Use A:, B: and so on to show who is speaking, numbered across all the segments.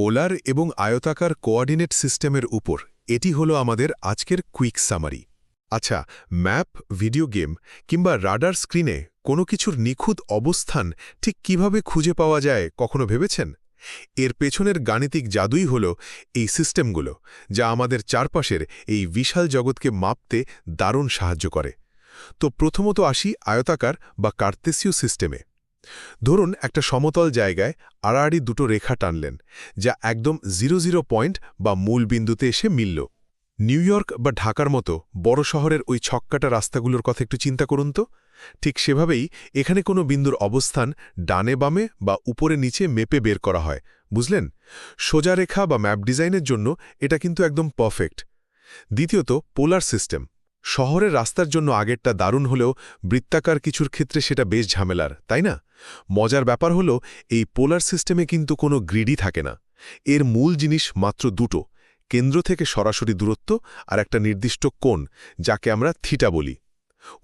A: পোলার এবং আয়তাকার কোঅর্ডিনেট সিস্টেমের উপর এটি হলো আমাদের আজকের কুইক সামারি। আচ্ছা, ম্যাপ, ভিডিও গেম কিংবা রাডার স্ক্রিনে কোনো কিছুর নিখুঁত অবস্থান ঠিক কিভাবে খুঁজে পাওয়া যায় কখনো ভেবেছেন? এর পেছনের গাণিতিক জাদুই হল এই সিস্টেমগুলো, যা আমাদের চারপাশের এই বিশাল জগৎকে মাপতে দারুণ সাহায্য করে। তো প্রথমত আসি আয়তাকার বা কার্তেসীয় সিস্টেমে। ধরুন একটা সমতল জায়গায় আড়াআড়ি দুটো রেখা টানলেন, যা একদম 00 পয়েন্ট বা মূল বিন্দুতে এসে মিলল। নিউ ইয়র্ক বা ঢাকার মতো বড় শহরের ওই ছক্কাটা রাস্তাগুলোর কথা একটু চিন্তা করুন তো। ঠিক সেভাবেই এখানে কোনো বিন্দুর অবস্থান ডানে বামে বা উপরে নিচে মেপে বের করা হয়, বুঝলেন? সোজা রেখা বা ম্যাপ ডিজাইনের জন্য এটা কিন্তু একদম পারফেক্ট। দ্বিতীয়ত, পোলার সিস্টেম। শহরের রাস্তার জন্য আগেরটা দারুণ হলেও বৃত্তাকার কিছুর ক্ষেত্রে সেটা বেশ ঝামেলার, তাই না? মজার ব্যাপার হলো এই পোলার সিস্টেমে কিন্তু কোনো গ্রিডই থাকে না। এর মূল জিনিস মাত্র দুটো: কেন্দ্র থেকে সরাসরি দূরত্ব আর একটা নির্দিষ্ট কোণ, যাকে আমরা থিটা বলি।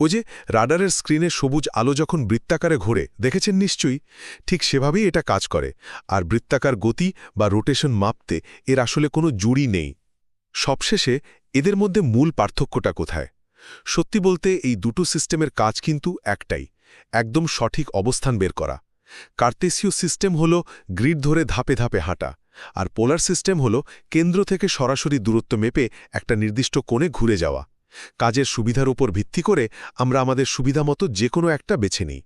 A: ওই যে রাডারের স্ক্রিনে সবুজ আলো যখন বৃত্তাকারে ঘোরে, দেখেছেন নিশ্চয়ই? ঠিক সেভাবেই এটা কাজ করে। আর বৃত্তাকার গতি বা রোটেশন মাপতে এর আসলে কোনো জুড়ি নেই। সবশেষে এদের মধ্যে মূল পার্থক্যটা কোথায়? সত্যি বলতে এই দুটো সিস্টেমের কাজ কিন্তু একটাই: একদম সঠিক অবস্থান বের করা। কার্তেসীয় সিস্টেম হল গ্রিড ধরে ধাপে ধাপে হাঁটা, আর পোলার সিস্টেম হল কেন্দ্র থেকে সরাসরি দূরত্ব মেপে একটা নির্দিষ্ট কোণে ঘুরে যাওয়া। কাজের সুবিধার উপর ভিত্তি করে আমরা আমাদের সুবিধামতো যে কোনো একটা বেছে নিই।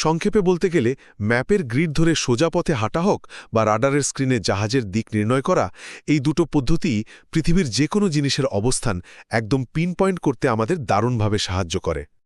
A: সংক্ষেপে বলতে গেলে, ম্যাপের গ্রিড ধরে সোজা পথে হাঁটা হোক বা রাডারের স্ক্রিনে জাহাজের দিক নির্ণয় করা, এই দুটো পদ্ধতিই পৃথিবীর যে কোনো জিনিসের অবস্থান একদম পিন পয়েন্ট করতে আমাদের দারুণভাবে সাহায্য করে।